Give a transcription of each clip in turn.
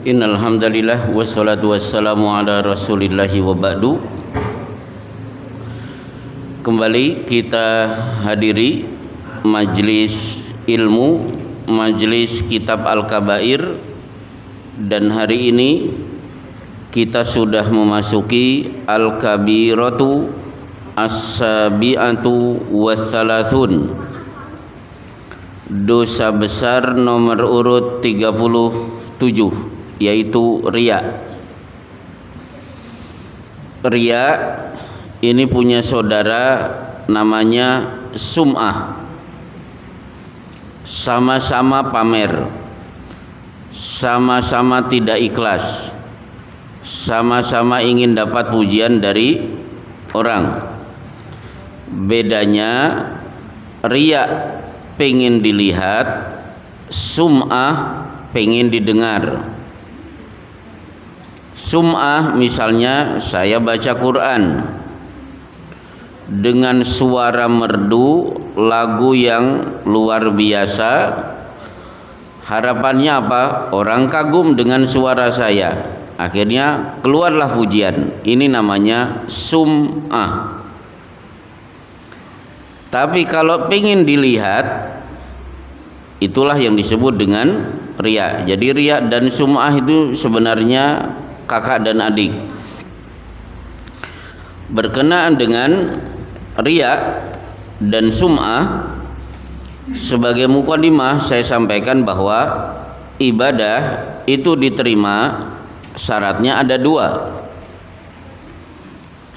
Innal hamdalillah wassalatu wassalamu ala Rasulillahi wa ba'du. Kembali kita hadiri majlis ilmu, majlis kitab Al-Kabair, dan hari ini kita sudah memasuki Al-Kabiratu As-Sabi'atu Wassalathun, dosa besar nomor urut 37, yaitu riya. Riya ini punya saudara namanya sum'ah. Sama-sama pamer, sama-sama tidak ikhlas, sama-sama ingin dapat pujian dari orang. Bedanya riya pengen dilihat, sum'ah pengen didengar. Sum'ah misalnya saya baca Quran dengan suara merdu, lagu yang luar biasa. Harapannya apa? Orang kagum dengan suara saya. Akhirnya keluarlah pujian. Ini namanya sum'ah. Tapi kalau pengen dilihat, itulah yang disebut dengan riya. Jadi riya dan sum'ah itu sebenarnya kakak dan adik. Berkenaan dengan riya dan sum'ah, sebagai mukadimah saya sampaikan bahwa ibadah itu diterima syaratnya ada dua.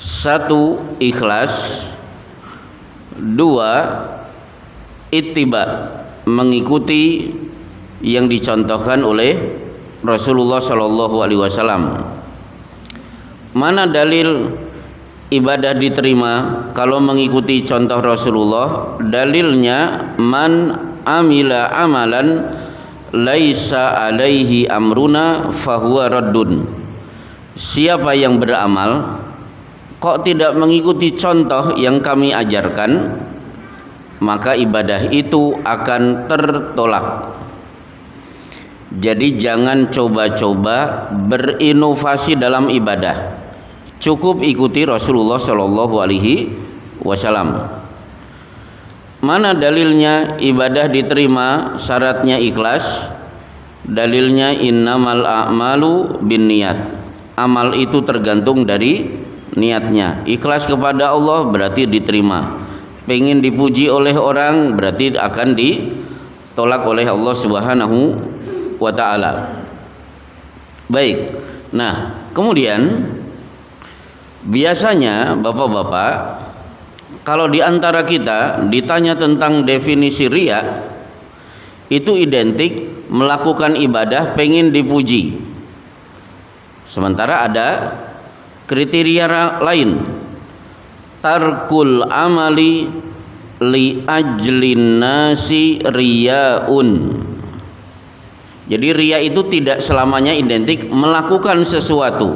Satu, ikhlas. Dua, ittiba, mengikuti yang dicontohkan oleh Rasulullah Shallallahu Alaihi Wasallam. Mana dalil ibadah diterima kalau mengikuti contoh Rasulullah? Dalilnya man amila amalan laisa alaihi amruna fahuwa raddun. Siapa yang beramal kok tidak mengikuti contoh yang kami ajarkan, maka ibadah itu akan tertolak. Jadi jangan coba-coba berinovasi dalam ibadah. Cukup ikuti Rasulullah Shallallahu Alaihi Wasallam. Mana dalilnya ibadah diterima syaratnya ikhlas? Dalilnya innamal a'malu binniyat. Amal itu tergantung dari niatnya. Ikhlas kepada Allah berarti diterima. Pengen dipuji oleh orang berarti akan ditolak oleh Allah Subhanahu wa ta'ala. Baik. Nah, kemudian biasanya bapak-bapak, kalau di antara kita ditanya tentang definisi riya, itu identik melakukan ibadah pengen dipuji. Sementara ada kriteria lain. Tarkul amali li ajlin nasi riyaun. Jadi riya itu tidak selamanya identik melakukan sesuatu,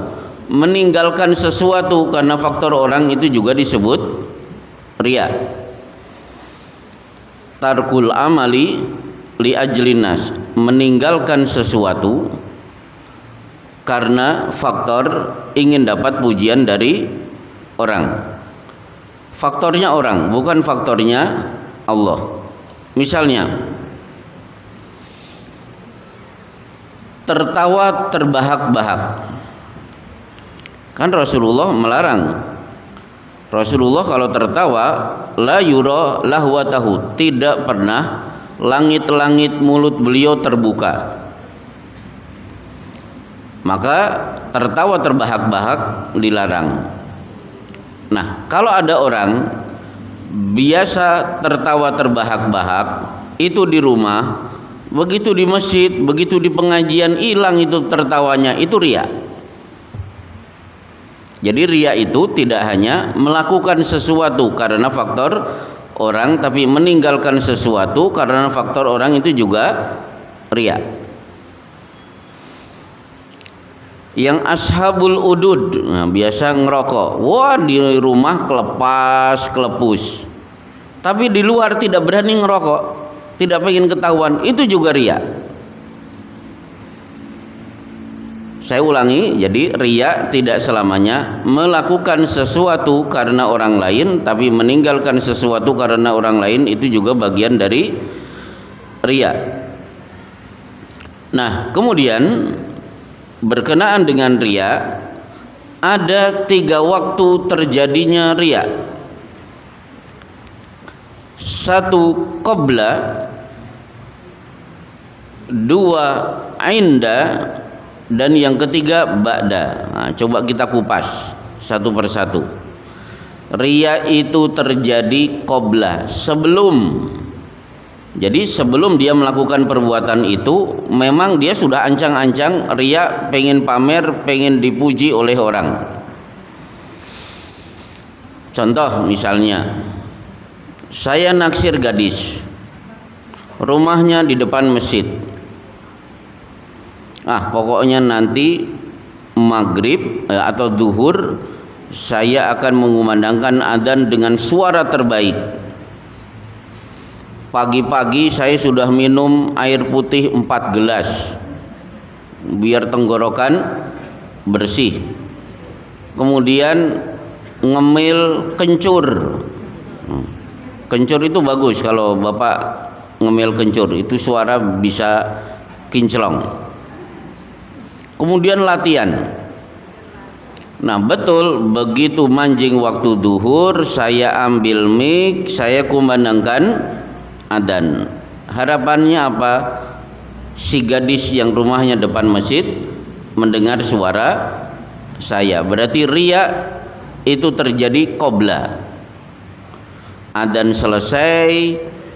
meninggalkan sesuatu karena faktor orang itu juga disebut riya. Tarkul amali li ajlin nas, meninggalkan sesuatu karena faktor ingin dapat pujian dari orang. Faktornya orang, bukan faktornya Allah. Misalnya tertawa terbahak-bahak, kan Rasulullah melarang. Rasulullah kalau tertawa la yura lahwatahu, tidak pernah langit-langit mulut beliau terbuka. Maka tertawa terbahak-bahak dilarang. Nah, kalau ada orang biasa tertawa terbahak-bahak itu di rumah, begitu di masjid, begitu di pengajian hilang itu tertawanya, itu riya. Jadi riya itu tidak hanya melakukan sesuatu karena faktor orang, tapi meninggalkan sesuatu karena faktor orang itu juga riya. Yang ashabul udud, nah, biasa ngerokok, wah di rumah kelepus, tapi di luar tidak berani ngerokok, tidak pengen ketahuan, itu juga riya. Saya ulangi, jadi riya tidak selamanya melakukan sesuatu karena orang lain, tapi meninggalkan sesuatu karena orang lain itu juga bagian dari riya. Nah, kemudian berkenaan dengan riya, ada 3 waktu terjadinya riya. 1 qabla, 2 inda, dan yang ketiga ba'da. Nah, coba kita kupas satu persatu. Riya itu terjadi qabla, sebelum. Jadi sebelum dia melakukan perbuatan itu, memang dia sudah ancang-ancang riya, pengen pamer, pengen dipuji oleh orang. Contoh misalnya, saya naksir gadis, rumahnya di depan masjid. Pokoknya nanti maghrib atau zuhur saya akan mengumandangkan adzan dengan suara terbaik. Pagi-pagi saya sudah minum air putih 4 gelas biar tenggorokan bersih. Kemudian ngemil kencur. Kencur itu bagus kalau Bapak ngemil kencur, itu suara bisa kinclong. Kemudian latihan. Nah, betul, begitu manjing waktu duhur, saya ambil mic, saya kumandangkan adzan. Harapannya apa? Si gadis yang rumahnya depan masjid mendengar suara saya. Berarti riya itu terjadi qabla. Adzan selesai,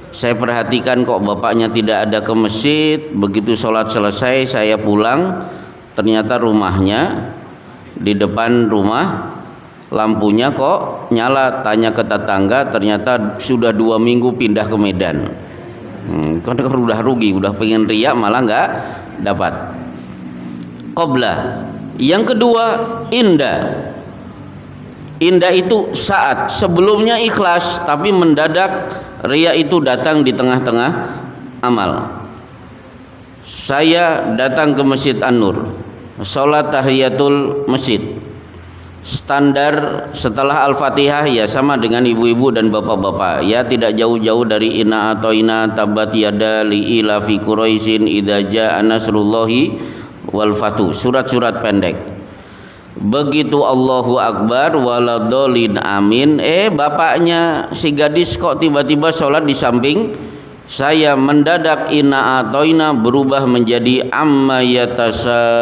saya perhatikan kok bapaknya tidak ada ke masjid. Begitu sholat selesai, saya pulang. Ternyata rumahnya di depan rumah lampunya kok nyala. Tanya ke tetangga, ternyata sudah 2 minggu pindah ke Medan. Kan udah rugi, udah pengen riya malah nggak dapat. Qabla. Yang kedua inda. Inda itu saat sebelumnya ikhlas, tapi mendadak riya itu datang di tengah-tengah amal. Saya datang ke Masjid An-Nur, sholat tahiyatul masjid. Standar setelah Al-Fatihah ya sama dengan ibu-ibu dan bapak-bapak, ya tidak jauh-jauh dari inna atoina tabat yada li ila fi quraisin idza jaa nasrullahi wal fatu, surat-surat pendek. Begitu Allahu Akbar waladolin amin, bapaknya si gadis kok tiba-tiba sholat di samping saya. Mendadak inna atoina berubah menjadi amma yatasaalun.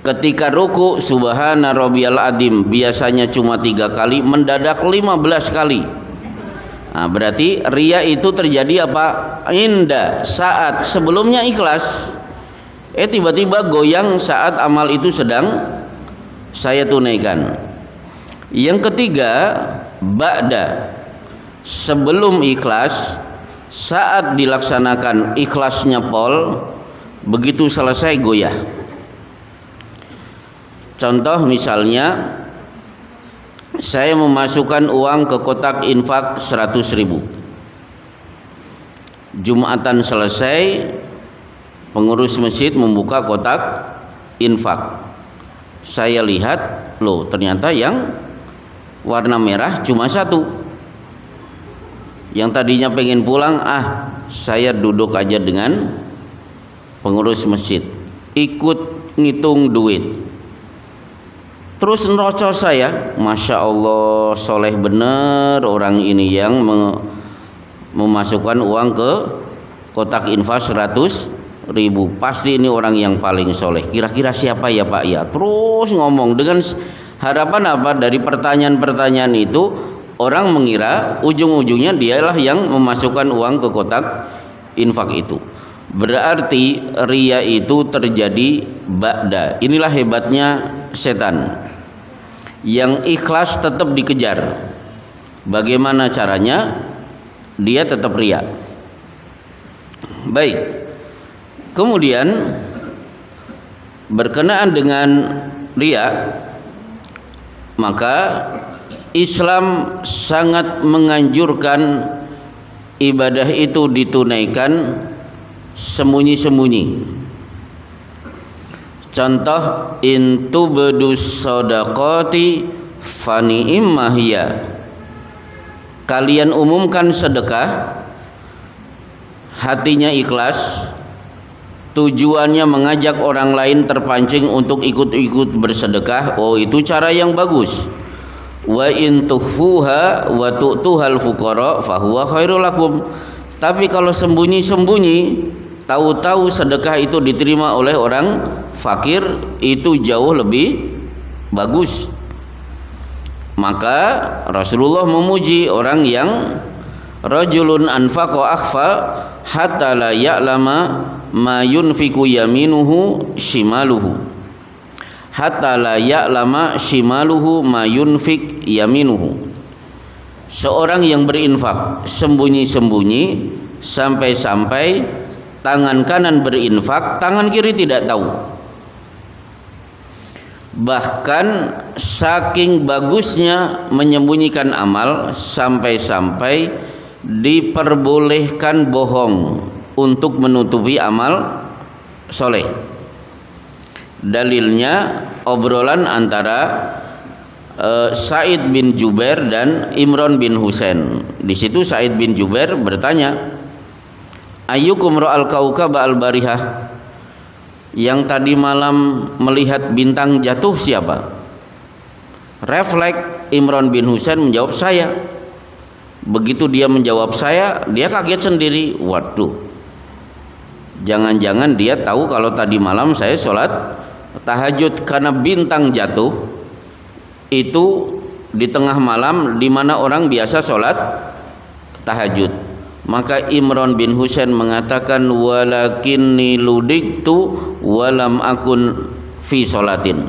Ketika ruku subhana rabbiyal adzim biasanya cuma 3 kali, mendadak 15 kali. Nah, berarti riya itu terjadi apa? Inda, saat sebelumnya ikhlas, tiba-tiba goyang saat amal itu sedang saya tunaikan. Yang ketiga ba'da, sebelum ikhlas, saat dilaksanakan ikhlasnya pol, begitu selesai goyah. Contoh misalnya, saya memasukkan uang ke kotak infak 100.000. Jumatan selesai, pengurus masjid membuka kotak infak. Saya lihat, loh ternyata yang warna merah cuma 1. Yang tadinya pengen pulang, saya duduk aja dengan pengurus masjid, ikut ngitung duit. Terus nerocos saya, Masya Allah, soleh bener orang ini yang memasukkan uang ke kotak infak 100.000. Pasti ini orang yang paling soleh. Kira-kira siapa ya Pak ya? Terus ngomong dengan harapan apa? Dari pertanyaan-pertanyaan itu orang mengira ujung-ujungnya dialah yang memasukkan uang ke kotak infak itu. Berarti riya itu terjadi ba'da. Inilah hebatnya setan. Yang ikhlas tetap dikejar. Bagaimana caranya? Dia tetap riya. Baik. Kemudian berkenaan dengan riya, maka Islam sangat menganjurkan ibadah itu ditunaikan sembunyi-sembunyi. Contoh, in tubdus shadaqati fani'immah hiya. Kalian umumkan sedekah, hatinya ikhlas, tujuannya mengajak orang lain terpancing untuk ikut-ikut bersedekah, oh itu cara yang bagus. Wa in tukhfuha wa tu'tuhal fuqara fahuwa khairul lakum. Tapi kalau sembunyi-sembunyi, tahu-tahu sedekah itu diterima oleh orang fakir, itu jauh lebih bagus. Maka Rasulullah memuji orang yang rajulun anfaqa akhfa hatta la ya'lama ma yunfiku yaminuhu shimaluhu, hatta la ya'lama shimaluhu ma yunfik yaminuhu. Seorang yang berinfak sembunyi-sembunyi sampai-sampai tangan kanan berinfak, tangan kiri tidak tahu. Bahkan saking bagusnya menyembunyikan amal, sampai-sampai diperbolehkan bohong untuk menutupi amal soleh. Dalilnya obrolan antara Sa'id bin Jubair dan Imran bin Husain. Di situ Sa'id bin Jubair bertanya, ayyukum ra'al kaukaba al-barihah? Yang tadi malam melihat bintang jatuh siapa? Refleks Imran bin Husain menjawab, saya. Begitu dia menjawab saya, dia kaget sendiri. Waduh, jangan-jangan dia tahu kalau tadi malam saya sholat tahajud, karena bintang jatuh itu di tengah malam di mana orang biasa sholat tahajud. Maka Imran bin Husain mengatakan, walakinni ludiktu walam akun fi sholatin.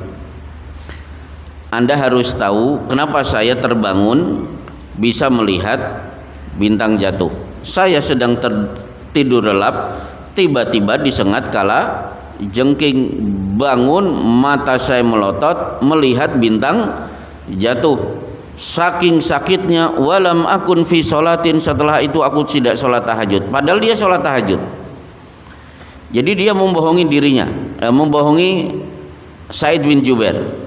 Anda harus tahu kenapa saya terbangun bisa melihat bintang jatuh. Saya sedang tertidur lelap, tiba-tiba disengat kala jengking, bangun, mata saya melotot melihat bintang jatuh. Saking sakitnya, walam akun fi sholatin, setelah itu aku tidak sholat tahajud. Padahal dia sholat tahajud. Jadi dia membohongi dirinya, membohongi Sa'id bin Jubair,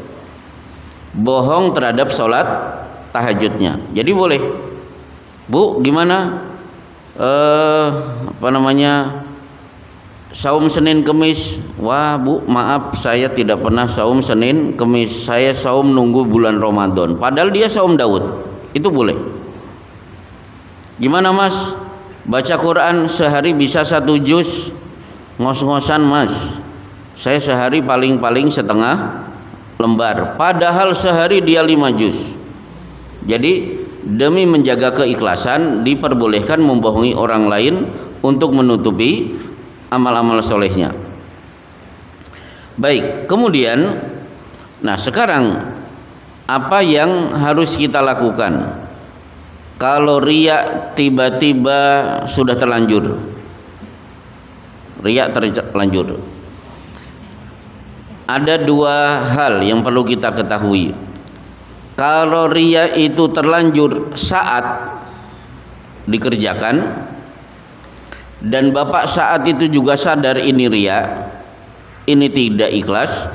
bohong terhadap sholat tahajudnya. Jadi boleh, Bu, gimana saum Senin Kemis? Wah Bu, maaf saya tidak pernah saum Senin Kemis, saya saum nunggu bulan Ramadan. Padahal dia saum Daud. Itu boleh. Gimana Mas, baca Quran sehari bisa 1 juz? Ngos-ngosan Mas, saya sehari paling-paling setengah lembar. Padahal sehari dia 5 juz. Jadi demi menjaga keikhlasan diperbolehkan membohongi orang lain untuk menutupi amal-amal solehnya. Baik, kemudian, nah sekarang apa yang harus kita lakukan kalau riya tiba-tiba sudah terlanjur? Riya terlanjur. Ada 2 hal yang perlu kita ketahui. Kalau riya itu terlanjur saat dikerjakan, dan Bapak saat itu juga sadar ini riya, ini tidak ikhlas,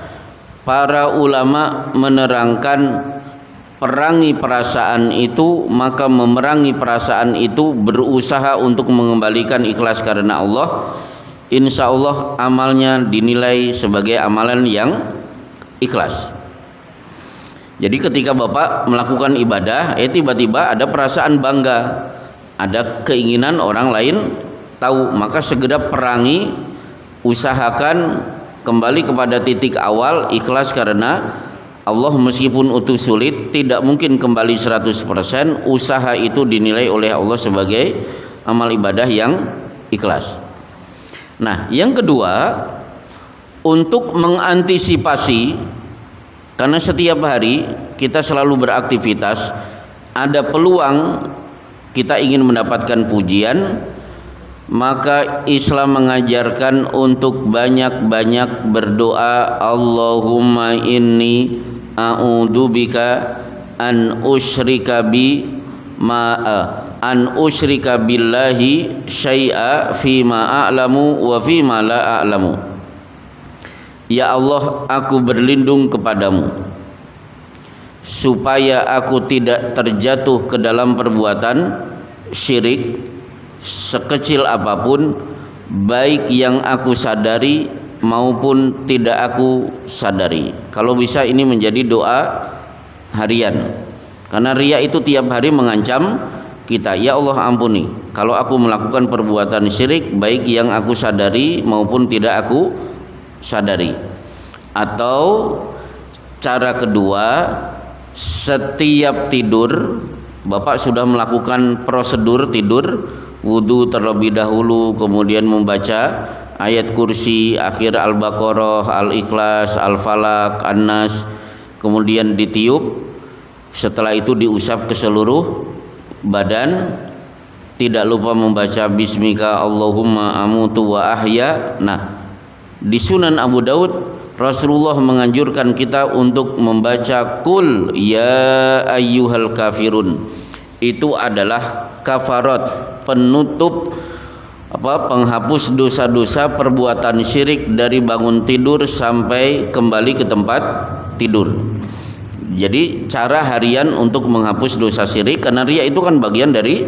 para ulama menerangkan perangi perasaan itu, maka memerangi perasaan itu berusaha untuk mengembalikan ikhlas karena Allah. Insya Allah amalnya dinilai sebagai amalan yang ikhlas. Jadi ketika Bapak melakukan ibadah, tiba-tiba ada perasaan bangga, ada keinginan orang lain tahu, maka segera perangi, usahakan kembali kepada titik awal, ikhlas karena Allah. Meskipun itu sulit, tidak mungkin kembali 100%, usaha itu dinilai oleh Allah sebagai amal ibadah yang ikhlas. Nah, yang kedua, untuk mengantisipasi, karena setiap hari kita selalu beraktivitas, ada peluang kita ingin mendapatkan pujian, maka Islam mengajarkan untuk banyak-banyak berdoa, Allahumma inni a'udzubika an usyrika billahi syai'a fima a'lamu wa fima la a'lamu. Ya Allah, aku berlindung kepadamu supaya aku tidak terjatuh ke dalam perbuatan syirik sekecil apapun, baik yang aku sadari maupun tidak aku sadari. Kalau bisa ini menjadi doa harian, karena riya itu tiap hari mengancam kita. Ya Allah, ampuni kalau aku melakukan perbuatan syirik, baik yang aku sadari maupun tidak aku sadari. Atau cara kedua, setiap tidur Bapak sudah melakukan prosedur tidur, wudu terlebih dahulu, kemudian membaca ayat kursi, akhir Al-Baqarah, Al-Ikhlas, Al-Falaq, An-Nas, kemudian ditiup, setelah itu diusap ke seluruh badan, tidak lupa membaca Bismika Allahumma amutu wa ahya. Nah, di Sunan Abu Daud Rasulullah menganjurkan kita untuk membaca Qul ya ayyuhal kafirun. Itu adalah kafarat, penutup penghapus dosa-dosa perbuatan syirik dari bangun tidur sampai kembali ke tempat tidur. Jadi cara harian untuk menghapus dosa syirik, karena riya itu kan bagian dari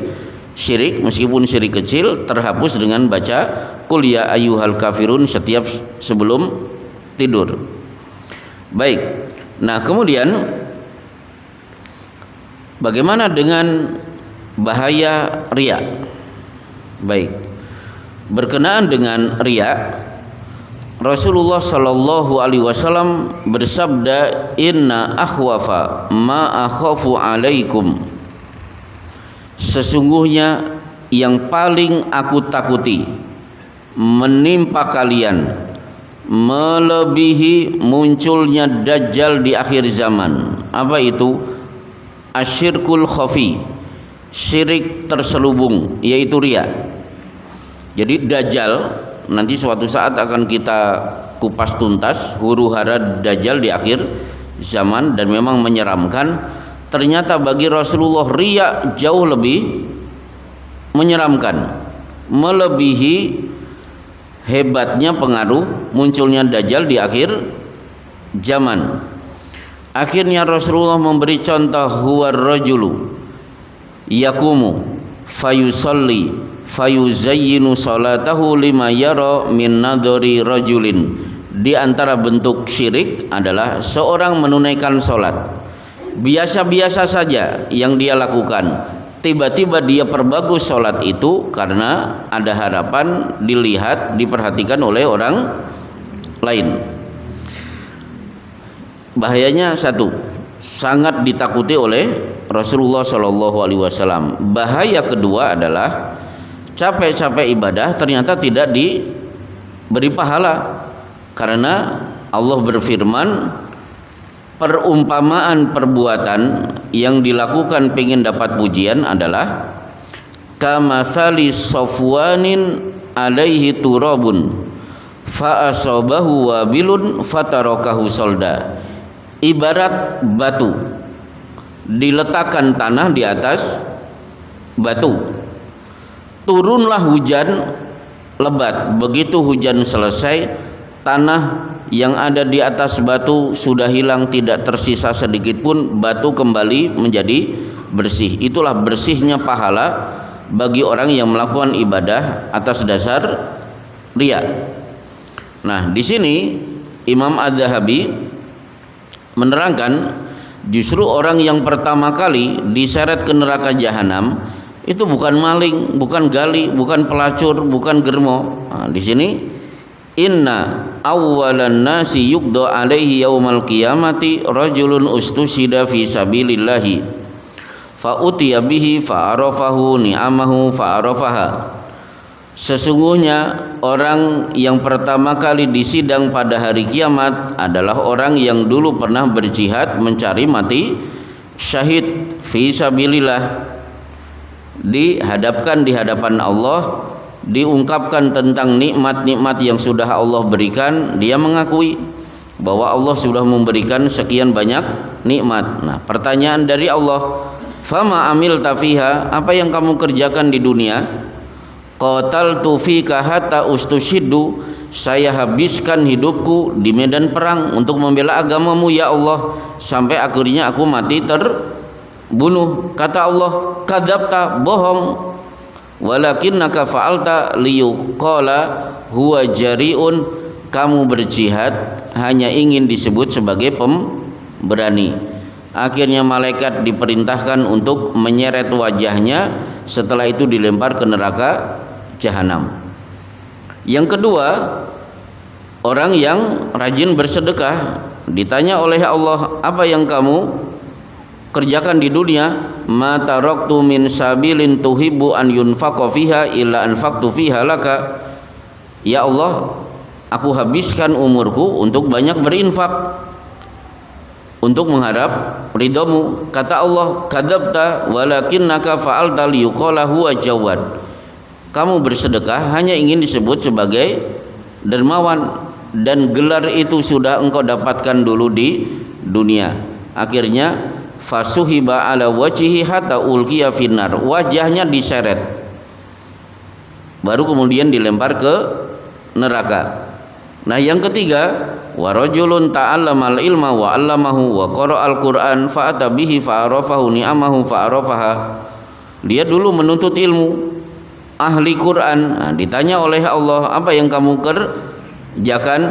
syirik, meskipun syirik kecil, terhapus dengan baca Qul ya ayyuhal kafirun setiap sebelum tidur. Baik. Nah, kemudian bagaimana dengan bahaya riya? Baik. Berkenaan dengan riya, Rasulullah sallallahu alaihi wasallam bersabda, "Inna akhwafa ma akhafu alaikum." Sesungguhnya yang paling aku takuti menimpa kalian melebihi munculnya Dajjal di akhir zaman. Apa itu? Asyirkul khafi, syirik terselubung, yaitu riya. Jadi Dajjal nanti suatu saat akan kita kupas tuntas huru hara Dajjal di akhir zaman, dan memang menyeramkan. Ternyata bagi Rasulullah riya jauh lebih menyeramkan, melebihi hebatnya pengaruh munculnya Dajjal di akhir zaman. Akhirnya Rasulullah memberi contoh, huwar rajulu yakumu fayusalli fayuzayyinu salatahu lima yara min nadhari rajulin. Di antara bentuk syirik adalah seorang menunaikan salat, biasa-biasa saja yang dia lakukan, tiba-tiba dia perbagus sholat itu karena ada harapan dilihat, diperhatikan oleh orang lain. Bahayanya satu, sangat ditakuti oleh Rasulullah Shallallahu Alaihi Wasallam. Bahaya kedua adalah capek-capek ibadah ternyata tidak diberi pahala, karena Allah berfirman, perumpamaan perbuatan yang dilakukan pengen dapat pujian adalah kamatsali safwanin alaihi turabun fa asabahu wabilun fatarakahu solda. Ibarat batu diletakkan tanah di atas batu, turunlah hujan lebat. Begitu hujan selesai, tanah yang ada di atas batu sudah hilang, tidak tersisa sedikit pun, batu kembali menjadi bersih. Itulah bersihnya pahala bagi orang yang melakukan ibadah atas dasar riya. Nah, di sini Imam Az-Zahabi menerangkan justru orang yang pertama kali diseret ke neraka jahanam itu bukan maling, bukan gali, bukan pelacur, bukan germo. Nah, di sini inna awwalan nasi yuqda alaihi yaumal qiyamati rajulun ustushida fi sabilillahi fa utiya bihi fa arafahu ni'amahu fa arafaha. Sesungguhnya orang yang pertama kali disidang pada hari kiamat adalah orang yang dulu pernah berjihad mencari mati syahid fi sabilillah, dihadapkan di hadapan Allah, diungkapkan tentang nikmat-nikmat yang sudah Allah berikan, dia mengakui bahwa Allah sudah memberikan sekian banyak nikmat. Nah, pertanyaan dari Allah, fama amilta fiha, apa yang kamu kerjakan di dunia? qataltu fika hatta ustushiddu, saya habiskan hidupku di medan perang untuk membela agamamu ya Allah, sampai akhirnya aku mati terbunuh. Kata Allah, kadzabta, bohong, walakinnaka fa'alta liyuqala huwa jari'un, kamu berjihad hanya ingin disebut sebagai pemberani. Akhirnya malaikat diperintahkan untuk menyeret wajahnya, setelah itu dilempar ke neraka jahanam. Yang kedua, orang yang rajin bersedekah. Ditanya oleh Allah, apa yang kamu kerjakan di dunia? Ma taraktu min sabilin tuhibbu an yunfaqa fiha illa anfaqtu fiha laka. Ya Allah, aku habiskan umurku untuk banyak berinfak, untuk mengharap ridhamu. Kata Allah, kadzabta walakinnaka fa'alta liyuqala huwa jawad, kamu bersedekah hanya ingin disebut sebagai dermawan, dan gelar itu sudah engkau dapatkan dulu di dunia. Akhirnya fasuhiba ala wajhihi hatta ulqiya finnar, wajahnya diseret, baru kemudian dilempar ke neraka. Nah, yang ketiga, wa rajulun ta'allamal ilma wa 'allamahu wa qara'al Qur'an fa atabihi fa arafahu ni'amahu fa arafaha. Dia dulu menuntut ilmu, ahli Quran. Nah, ditanya oleh Allah, apa yang kamu kerjakan?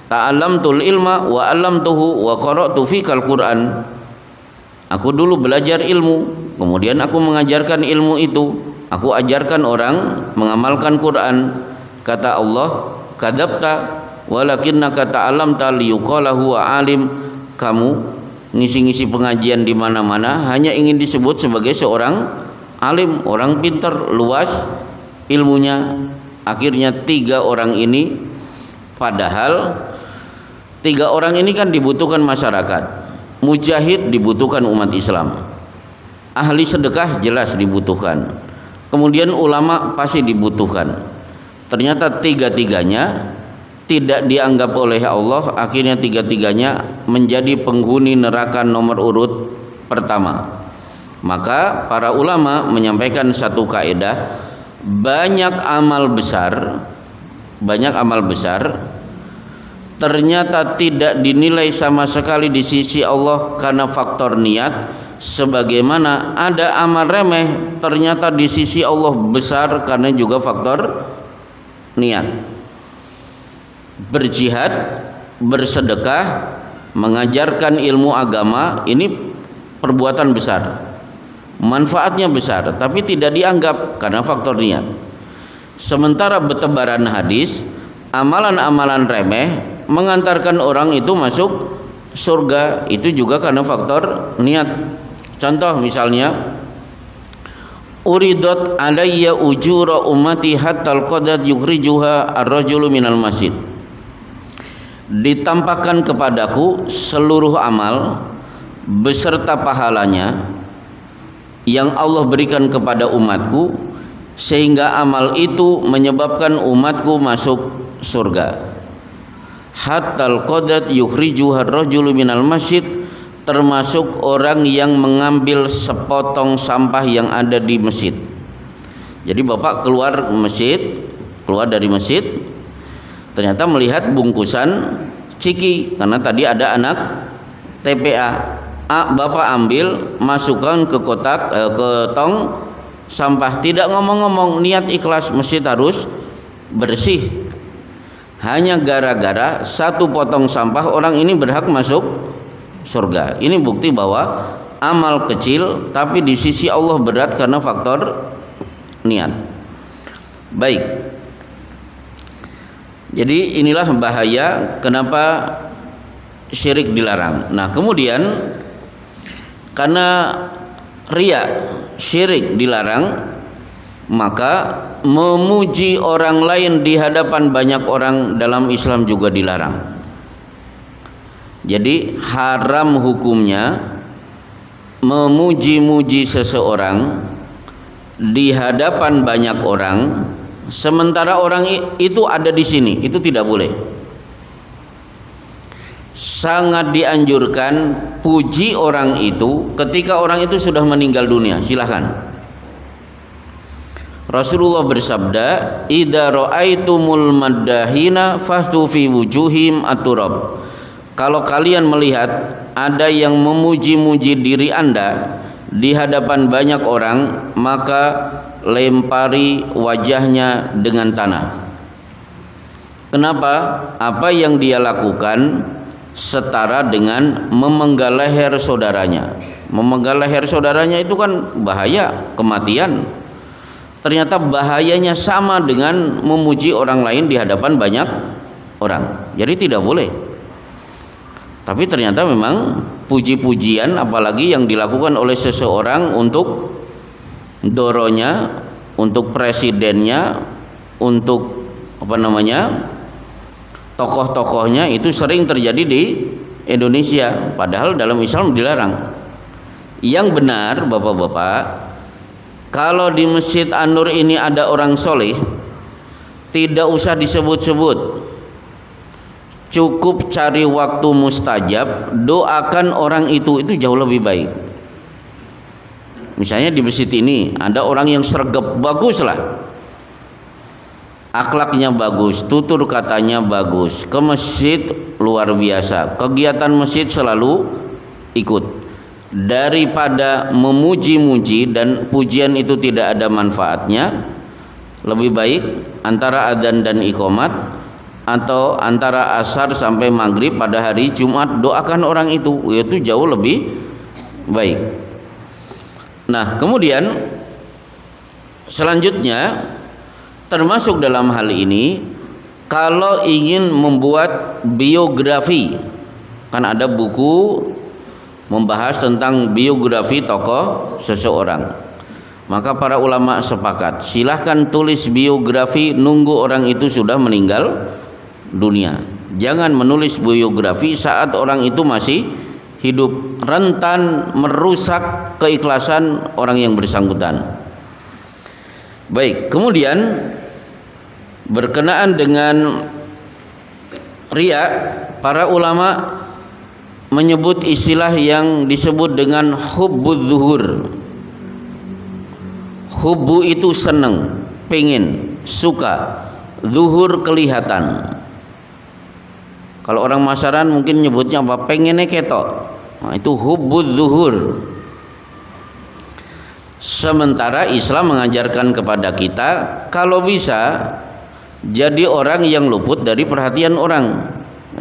Ta'allamtul ilma wa 'allamtuhu wa qara'tu fikal Qur'an. Aku dulu belajar ilmu, kemudian aku mengajarkan ilmu itu, aku ajarkan orang mengamalkan Quran. Kata Allah, kadzabta walakinnaka ta'allamta liyuqala huwa alim, kamu ngisi-ngisi pengajian di mana-mana hanya ingin disebut sebagai seorang alim, orang pintar, luas ilmunya. Akhirnya tiga orang ini, padahal tiga orang ini kan dibutuhkan masyarakat. Mujahid dibutuhkan umat Islam, ahli sedekah jelas dibutuhkan, kemudian ulama pasti dibutuhkan. Ternyata tiga-tiganya tidak dianggap oleh Allah. Akhirnya tiga-tiganya menjadi penghuni neraka nomor urut pertama. Maka para ulama menyampaikan satu kaidah, banyak amal besar ternyata tidak dinilai sama sekali di sisi Allah karena faktor niat, sebagaimana ada amal remeh ternyata di sisi Allah besar karena juga faktor niat. Berjihad, bersedekah, mengajarkan ilmu agama, ini perbuatan besar, manfaatnya besar, tapi tidak dianggap karena faktor niat. Sementara bertebaran hadis, amalan-amalan remeh mengantarkan orang itu masuk surga, itu juga karena faktor niat. Contoh misalnya, uridot alayya ujura ummati hatta al-qadat yukhrijuha ar-rajulu minal masjid. Ditampakkan kepadaku seluruh amal beserta pahalanya yang Allah berikan kepada umatku, sehingga amal itu menyebabkan umatku masuk surga. Hatta al-qadat yukhrijuha ar-rajulu minal masjid, termasuk orang yang mengambil sepotong sampah yang ada di masjid. Jadi bapak keluar dari masjid, ternyata melihat bungkusan ciki, karena tadi ada anak TPA. Bapak ambil, masukkan ke kotak, ke tong sampah, tidak ngomong-ngomong, niat ikhlas, masjid harus bersih. Hanya gara-gara satu potong sampah, orang ini berhak masuk surga. Ini bukti bahwa amal kecil tapi di sisi Allah berat karena faktor niat. Baik. Jadi inilah bahaya kenapa syirik dilarang. Nah, kemudian karena riya, syirik dilarang, maka memuji orang lain di hadapan banyak orang dalam Islam juga dilarang. Jadi haram hukumnya memuji-muji seseorang di hadapan banyak orang, sementara orang itu ada di sini, itu tidak boleh. Sangat dianjurkan puji orang itu ketika orang itu sudah meninggal dunia, silahkan. Rasulullah bersabda, "Idza ra'aitumul maddahina fahtu fi wujuhim aturab." Kalau kalian melihat ada yang memuji-muji diri Anda di hadapan banyak orang, maka lempari wajahnya dengan tanah. Kenapa? Apa yang dia lakukan setara dengan memenggal leher saudaranya. Memenggal leher saudaranya itu kan bahaya, kematian. Ternyata bahayanya sama dengan memuji orang lain di hadapan banyak orang. Jadi tidak boleh. Tapi ternyata memang puji-pujian, apalagi yang dilakukan oleh seseorang untuk doronya, untuk presidennya, untuk tokoh-tokohnya, itu sering terjadi di Indonesia. Padahal dalam Islam dilarang. Yang benar, bapak-bapak, kalau di Masjid An-Nur ini ada orang soleh, tidak usah disebut-sebut. Cukup cari waktu mustajab, doakan orang itu jauh lebih baik. Misalnya di masjid ini ada orang yang sregep, baguslah, akhlaknya bagus, tutur katanya bagus, ke masjid luar biasa, kegiatan masjid selalu ikut. Daripada memuji-muji dan pujian itu tidak ada manfaatnya, lebih baik antara adzan dan iqamat atau antara asar sampai maghrib pada hari Jumat, doakan orang itu jauh lebih baik. Nah, kemudian selanjutnya termasuk dalam hal ini, kalau ingin membuat biografi, kan ada buku membahas tentang biografi tokoh seseorang, maka para ulama sepakat, silahkan tulis biografi nunggu orang itu sudah meninggal dunia. Jangan menulis biografi saat orang itu masih hidup, rentan merusak keikhlasan orang yang bersangkutan. Baik, kemudian berkenaan dengan riya, para ulama menyebut istilah yang disebut dengan hubbuz zuhur. Hubbu itu seneng, pengen, suka, zuhur kelihatan. Kalau orang masaran mungkin nyebutnya apa? Pengennya ketok. Nah, itu hubbuz zuhur. Sementara Islam mengajarkan kepada kita, kalau bisa jadi orang yang luput dari perhatian orang.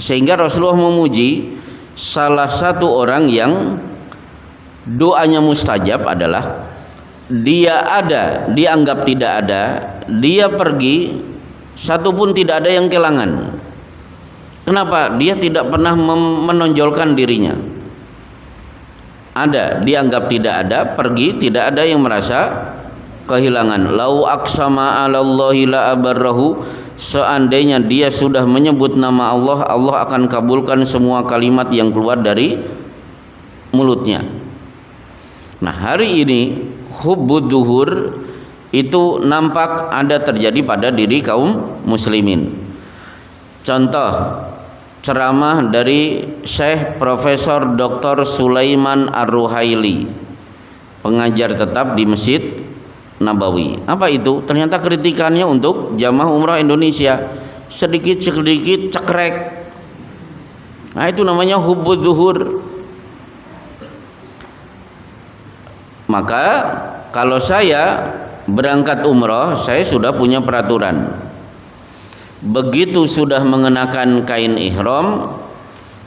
Sehingga Rasulullah memuji salah satu orang yang doanya mustajab adalah dia ada, dianggap tidak ada, dia pergi, satu pun tidak ada yang kehilangan. Kenapa? Dia tidak pernah menonjolkan dirinya. Ada, dianggap tidak ada, pergi, tidak ada yang merasa kehilangan. Lau aqsama 'alallahi la abarrahu, seandainya dia sudah menyebut nama Allah, Allah akan kabulkan semua kalimat yang keluar dari mulutnya. Nah, hari ini hubbud zuhur itu nampak ada terjadi pada diri kaum muslimin. Contoh ceramah dari Syekh Profesor Dr. Sulaiman Ar-Ruhaili, pengajar tetap di Masjid Nabawi. Apa itu? Ternyata kritikannya untuk jamaah umrah Indonesia sedikit-sedikit cekrek. Nah, itu namanya hubbuz zuhur. Maka kalau saya berangkat umrah, saya sudah punya peraturan. Begitu sudah mengenakan kain ihram,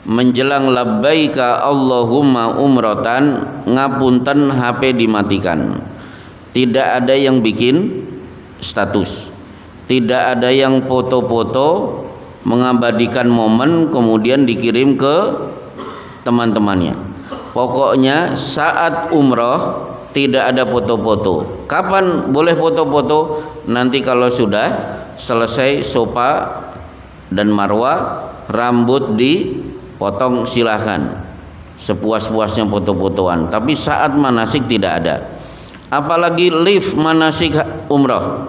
menjelang labbaika Allahumma umratan, ngapunten HP dimatikan. Tidak ada yang bikin status, tidak ada yang foto-foto mengabadikan momen kemudian dikirim ke teman-temannya. Pokoknya saat umroh tidak ada foto-foto. Kapan boleh foto-foto? Nanti kalau sudah selesai Sofa dan Marwah, rambut dipotong, silahkan sepuas-puasnya foto-fotoan. Tapi saat manasik tidak ada. Apalagi live manasik umrah,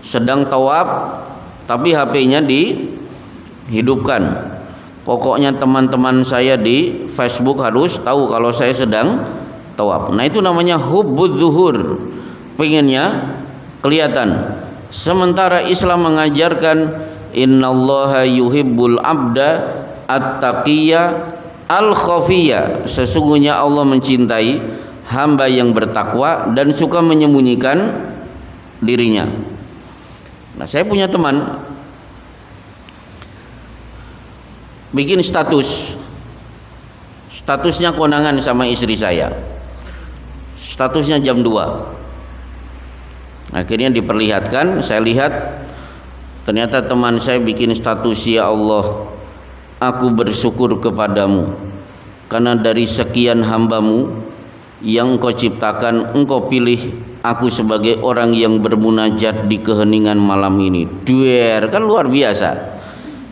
sedang tawaf tapi HP-nya dihidupkan. Pokoknya teman-teman saya di Facebook harus tahu kalau saya sedang tawaf. Nah, itu namanya hubbuz zuhur. Pengennya kelihatan. Sementara Islam mengajarkan innallaha yuhibbul abda at-taqiyya al-khafiyya, sesungguhnya Allah mencintai hamba yang bertakwa dan suka menyembunyikan dirinya. Nah, saya punya teman bikin statusnya konangan sama istri saya, statusnya jam 2. Akhirnya diperlihatkan, saya lihat ternyata teman saya bikin status, ya Allah, aku bersyukur kepadamu karena dari sekian hambamu yang engkau ciptakan, engkau pilih aku sebagai orang yang bermunajat di keheningan malam ini. Duer, kan luar biasa.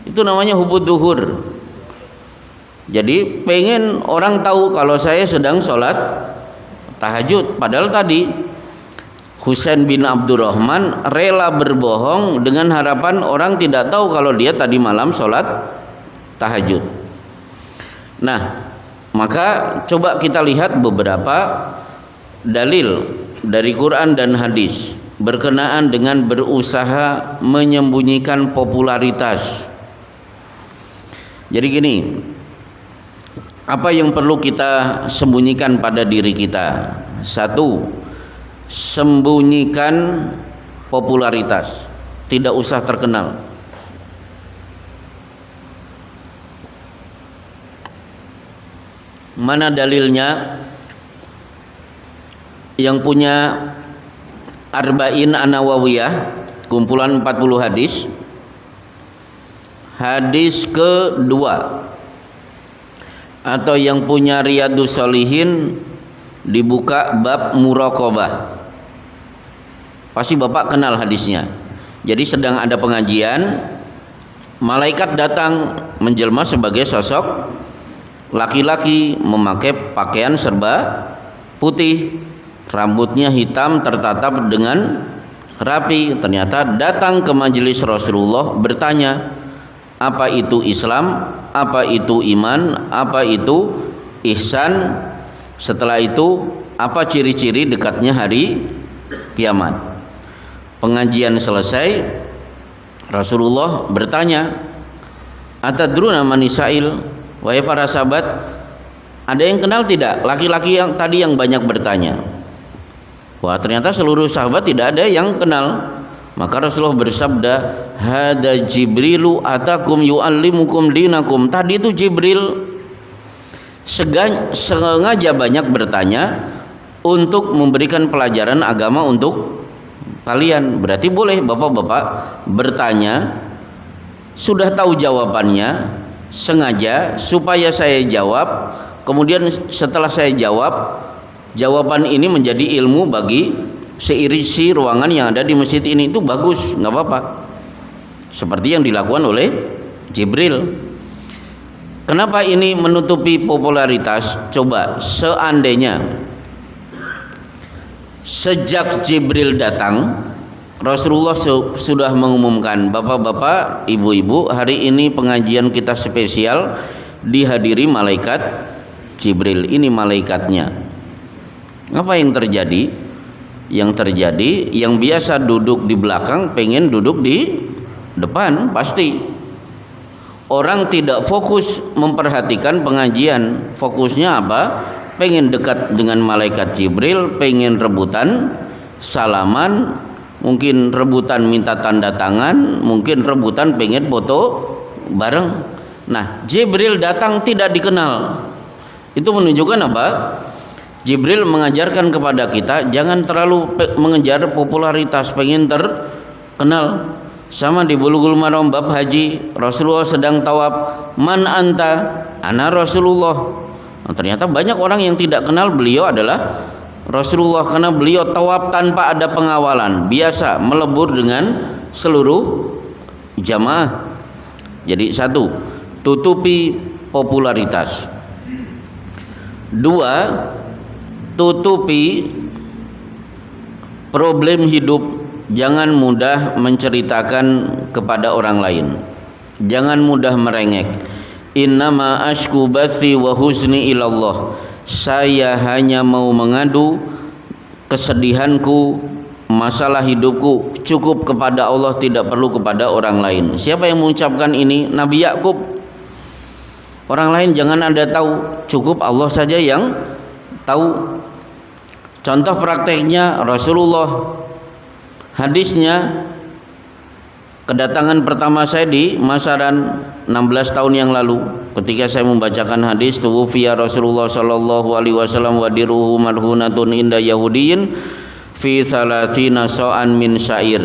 Itu namanya hubud duhur. Jadi pengen orang tahu kalau saya sedang sholat tahajud. Padahal tadi Husain bin Abdurrahman rela berbohong dengan harapan orang tidak tahu kalau dia tadi malam sholat tahajud. Nah, maka coba kita lihat beberapa dalil dari Quran dan hadis berkenaan dengan berusaha menyembunyikan popularitas. Jadi gini, apa yang perlu kita sembunyikan pada diri kita? Satu, sembunyikan popularitas, tidak usah terkenal. Mana dalilnya? Yang punya Arba'in An-Nawawiyah, kumpulan 40 hadis, hadis kedua, atau yang punya Riyadus Shalihin, dibuka bab muraqabah. Pasti Bapak kenal hadisnya. Jadi sedang ada pengajian, malaikat datang menjelma sebagai sosok laki-laki memakai pakaian serba putih, rambutnya hitam tertatap dengan rapi. Ternyata datang ke majelis Rasulullah bertanya, apa itu Islam, apa itu iman, apa itu ihsan, setelah itu apa ciri-ciri dekatnya hari kiamat. Pengajian selesai, Rasulullah bertanya, atadruna man Isail, wahai para sahabat, ada yang kenal tidak laki-laki yang tadi yang banyak bertanya? Wah, ternyata seluruh sahabat tidak ada yang kenal. Maka Rasulullah bersabda, hada Jibrilu atakum yu'allimukum dinakum. Tadi itu Jibril sengaja banyak bertanya untuk memberikan pelajaran agama untuk kalian. Berarti boleh bapak-bapak bertanya, sudah tahu jawabannya, sengaja supaya saya jawab, kemudian setelah saya jawab, jawaban ini menjadi ilmu bagi seisi ruangan yang ada di masjid ini. Itu bagus, nggak apa-apa. Seperti yang dilakukan oleh Jibril. Kenapa ini menutupi popularitas? Coba seandainya sejak Jibril datang, Rasulullah sudah mengumumkan, bapak-bapak, ibu-ibu, hari ini pengajian kita spesial dihadiri malaikat Jibril. Ini malaikatnya. Apa yang terjadi? Yang terjadi, yang biasa duduk di belakang pengen duduk di depan, pasti. Orang tidak fokus memperhatikan pengajian. Fokusnya apa? Pengen dekat dengan malaikat Jibril, pengen rebutan salaman, mungkin rebutan minta tanda tangan, mungkin rebutan pengen foto bareng. Nah, Jibril datang tidak dikenal. Itu menunjukkan apa? Jibril mengajarkan kepada kita jangan terlalu mengejar popularitas, pengen terkenal. Sama di Bulughul Maram bab haji, Rasulullah sedang tawaf, man anta, ana Rasulullah. Nah, ternyata banyak orang yang tidak kenal beliau adalah Rasulullah karena beliau tawaf tanpa ada pengawalan, biasa melebur dengan seluruh jamaah. Jadi satu, tutupi popularitas. Dua, tutupi problem hidup. Jangan mudah menceritakan kepada orang lain. Jangan mudah merengek. Innama ashku bathi wa huzni ilallah. Saya hanya mau mengadu kesedihanku, masalah hidupku cukup kepada Allah, tidak perlu kepada orang lain. Siapa yang mengucapkan ini? Nabi Yakub. Orang lain jangan Anda tahu, cukup Allah saja yang tahu. Contoh prakteknya Rasulullah, hadisnya, kedatangan pertama saya di Masaran 16 tahun yang lalu, ketika saya membacakan hadis tuwfiya Rasulullah sallallahu alaihi wasallam wa diruhu marhunatun inda yahudiyin fi 30 sa'an min syair.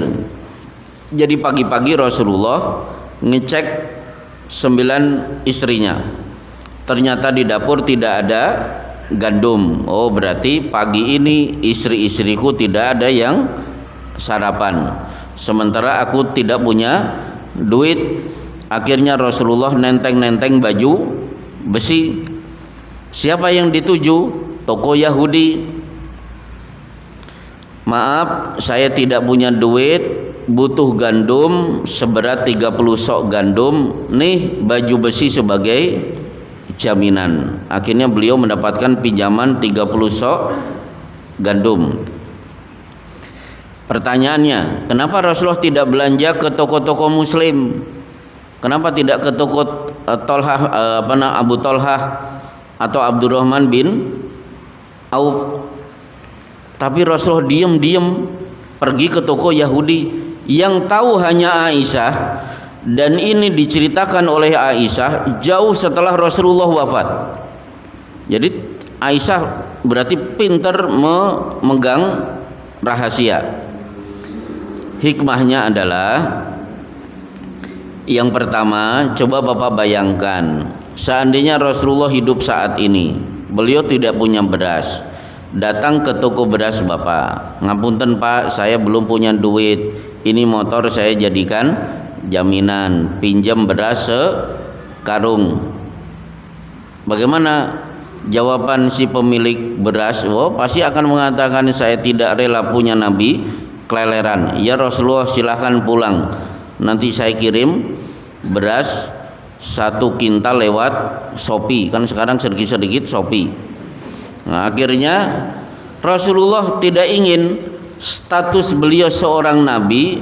Jadi pagi-pagi Rasulullah ngecek 9 istrinya. Ternyata di dapur tidak ada gandum. Oh, berarti pagi ini istri-istriku tidak ada yang sarapan. Sementara aku tidak punya duit. Akhirnya Rasulullah nenteng-nenteng baju besi. Siapa yang dituju? Toko Yahudi. Maaf, saya tidak punya duit, butuh gandum seberat 30 sok gandum. Nih baju besi sebagai jaminan. Akhirnya beliau mendapatkan pinjaman 30 sok gandum. Pertanyaannya, kenapa Rasulullah tidak belanja ke toko-toko muslim? Kenapa tidak ke toko Abu Tolhah atau Abdurrahman bin Auf? Tapi Rasulullah diam-diam pergi ke toko Yahudi. Yang tahu hanya Aisyah, dan ini diceritakan oleh Aisyah jauh setelah Rasulullah wafat. Jadi Aisyah berarti pintar memegang rahasia. Hikmahnya adalah, yang pertama, coba Bapak bayangkan, seandainya Rasulullah hidup saat ini, beliau tidak punya beras, datang ke toko beras Bapak, ngapunten Pak, saya belum punya duit, ini motor saya jadikan jaminan, pinjam beras sekarung. Bagaimana jawaban si pemilik beras? Oh, pasti akan mengatakan, saya tidak rela punya Nabi keleleran. Ya Rasulullah, silahkan pulang, nanti saya kirim beras 1 kintal lewat Shopee, kan sekarang sedikit-sedikit Shopee. Nah, akhirnya Rasulullah tidak ingin status beliau seorang nabi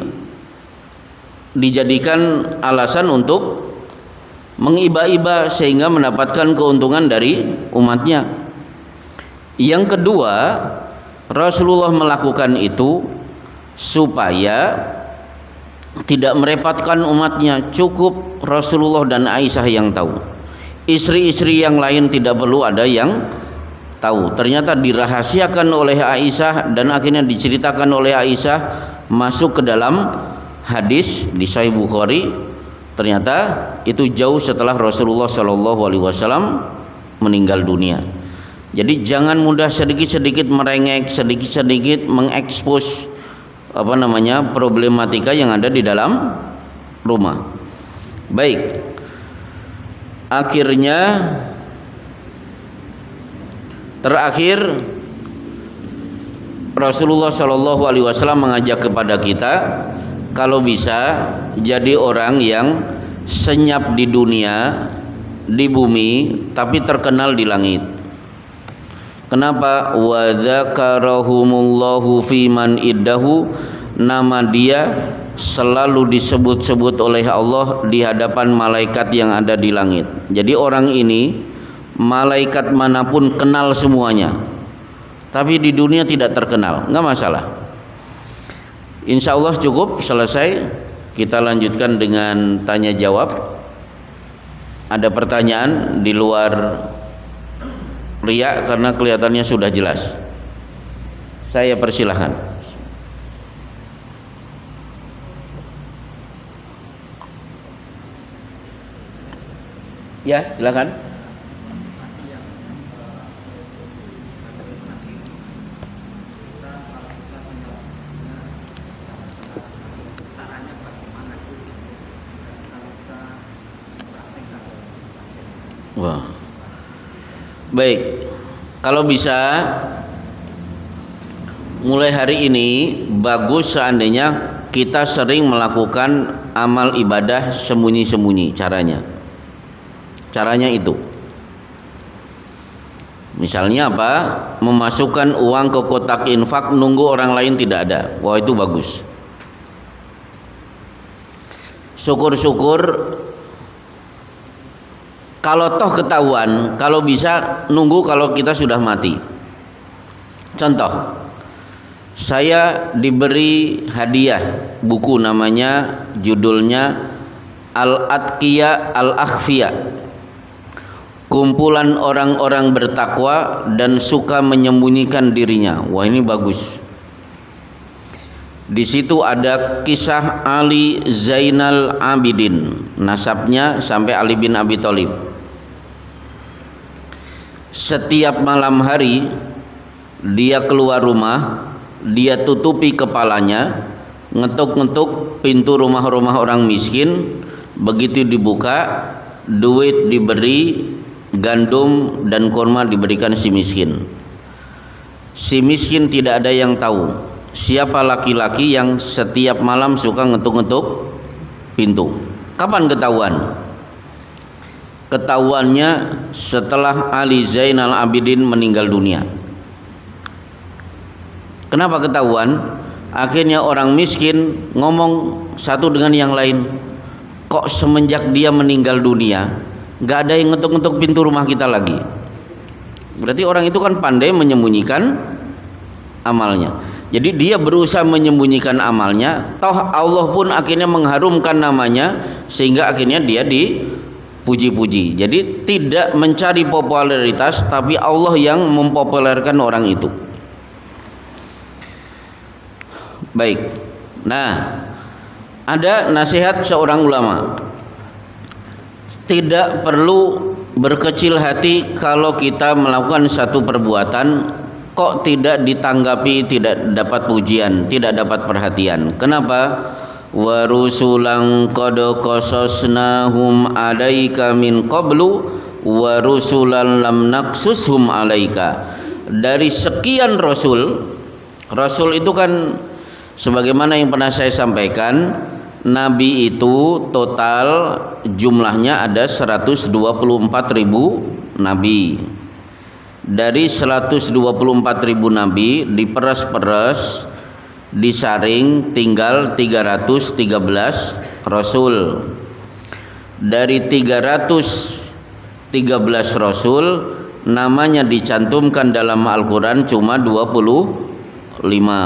dijadikan alasan untuk mengiba-iba sehingga mendapatkan keuntungan dari umatnya. Yang kedua, Rasulullah melakukan itu supaya tidak merepotkan umatnya. Cukup Rasulullah dan Aisyah yang tahu. Istri-istri yang lain tidak perlu ada yang tahu. Ternyata dirahasiakan oleh Aisyah dan akhirnya diceritakan oleh Aisyah, masuk ke dalam hadis di Sahih Bukhari. Ternyata itu jauh setelah Rasulullah SAW meninggal dunia. Jadi jangan mudah sedikit-sedikit merengek, sedikit-sedikit mengekspos problematika yang ada di dalam rumah. Baik. Akhirnya terakhir Rasulullah SAW mengajak kepada kita, kalau bisa jadi orang yang senyap di dunia, di bumi, tapi terkenal di langit. Kenapa? Wa dzakarahumullahu fiman iddahu, nama dia selalu disebut-sebut oleh Allah di hadapan malaikat yang ada di langit. Jadi orang ini malaikat manapun kenal semuanya, tapi di dunia tidak terkenal, nggak masalah. Insya Allah cukup selesai. Kita lanjutkan dengan tanya jawab. Ada pertanyaan di luar riak karena kelihatannya sudah jelas. Saya persilahkan. Ya, silakan. Wah. Baik, kalau bisa mulai hari ini bagus seandainya kita sering melakukan amal ibadah sembunyi-sembunyi. Caranya itu Misalnya apa? Memasukkan uang ke kotak infak nunggu orang lain tidak ada. Wah, itu bagus. Syukur-syukur kalau toh ketahuan, kalau bisa nunggu kalau kita sudah mati. Contoh, saya diberi hadiah buku, namanya judulnya Al-Atqiya Al-Akhfiya, kumpulan orang-orang bertakwa dan suka menyembunyikan dirinya. Wah, ini bagus. Di situ ada kisah Ali Zainal Abidin, nasabnya sampai Ali bin Abi Thalib. Setiap malam hari dia keluar rumah, dia tutupi kepalanya, ngetuk-ngetuk pintu rumah-rumah orang miskin. Begitu dibuka, duit diberi, gandum dan kurma diberikan si miskin. Si miskin tidak ada yang tahu siapa laki-laki yang setiap malam suka ngetuk-ngetuk pintu. Kapan ketahuan? Ketahuannya setelah Ali Zainal Abidin meninggal dunia. Kenapa ketahuan? Akhirnya orang miskin ngomong satu dengan yang lain, kok semenjak dia meninggal dunia gak ada yang ngetuk-ngetuk pintu rumah kita lagi. Berarti orang itu kan pandai menyembunyikan amalnya. Jadi dia berusaha menyembunyikan amalnya, toh Allah pun akhirnya mengharumkan namanya, sehingga akhirnya dia dipuji-puji. Jadi tidak mencari popularitas, tapi Allah yang mempopulerkan orang itu. Baik. Nah, ada nasihat seorang ulama, tidak perlu berkecil hati kalau kita melakukan satu perbuatan kok tidak ditanggapi, tidak dapat pujian, tidak dapat perhatian. Kenapa? Wa rusulan qad qasasnahum 'alaika min qablu wa rusulan lam naqsushum 'alaika. Dari sekian rasul itu kan sebagaimana yang pernah saya sampaikan, nabi itu total jumlahnya ada 124.000 nabi. Dari 124.000 nabi diperas-peras, disaring, tinggal 313 rasul. Dari 313 rasul namanya dicantumkan dalam Al-Quran cuma 25.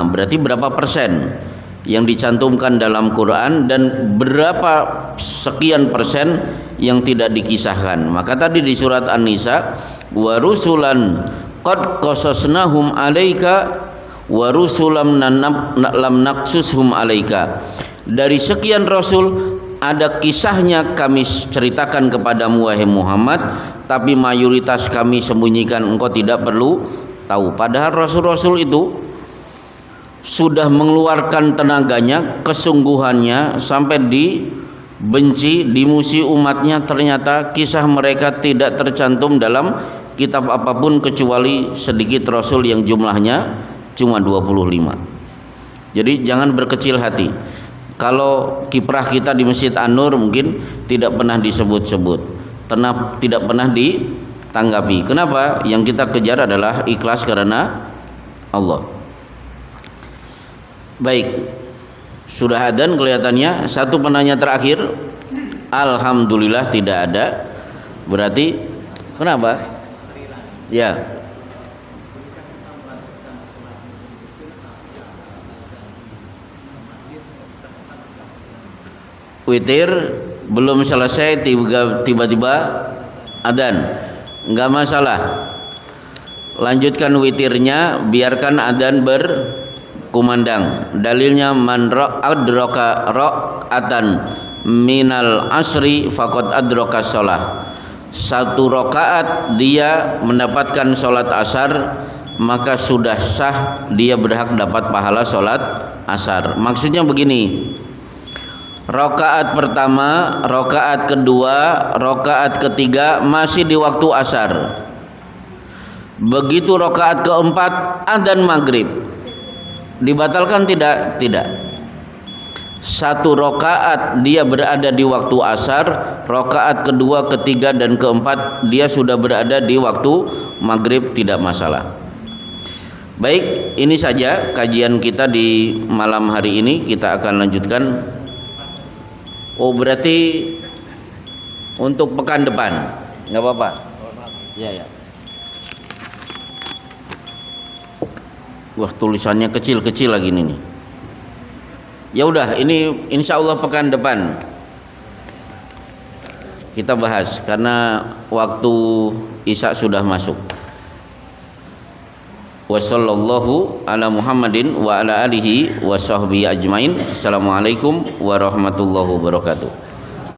Berarti berapa persen yang dicantumkan dalam Quran dan berapa sekian persen yang tidak dikisahkan? Maka tadi di surat An-Nisa, wa rusulan qad qasasnahum 'alaika wa rusulam lam naqsushum 'alaika. Dari sekian rasul ada kisahnya kami ceritakan kepadamu wahai Muhammad, tapi mayoritas kami sembunyikan, engkau tidak perlu tahu. Padahal rasul-rasul itu sudah mengeluarkan tenaganya, kesungguhannya, sampai dibenci, dimusuhi umatnya. Ternyata kisah mereka tidak tercantum dalam kitab apapun kecuali sedikit rasul yang jumlahnya cuma 25. Jadi jangan berkecil hati. Kalau kiprah kita di Masjid An-Nur mungkin tidak pernah disebut-sebut, tidak pernah ditanggapi. Kenapa? Yang kita kejar adalah ikhlas karena Allah. Baik, sudah adzan kelihatannya. Satu penanya terakhir, alhamdulillah tidak ada. Berarti kenapa? Ya. Witir belum selesai tiba-tiba adzan, enggak masalah. Lanjutkan witirnya, biarkan adzan kumandang. Dalilnya man adraka raqatan minal asri faqad adraka shalah. Satu rakaat dia mendapatkan sholat asar, maka sudah sah, dia berhak dapat pahala sholat asar. Maksudnya begini, rakaat pertama, rakaat kedua, rakaat ketiga masih di waktu asar. Begitu rakaat keempat adzan maghrib, dibatalkan tidak? Tidak. satu rakaat dia berada di waktu asar, rakaat kedua, ketiga dan keempat dia sudah berada di waktu maghrib, tidak masalah. Baik, ini saja kajian kita di malam hari ini. Kita akan lanjutkan. Oh, berarti untuk pekan depan, nggak apa-apa? Ya. Wah, tulisannya kecil-kecil lagi nih. Ya udah, ini insya Allah pekan depan kita bahas karena waktu Isya sudah masuk. Wassallallahu ala Muhammadin wa ala alihi wa sahbihi ajmain. Assalamualaikum warahmatullahi wabarakatuh.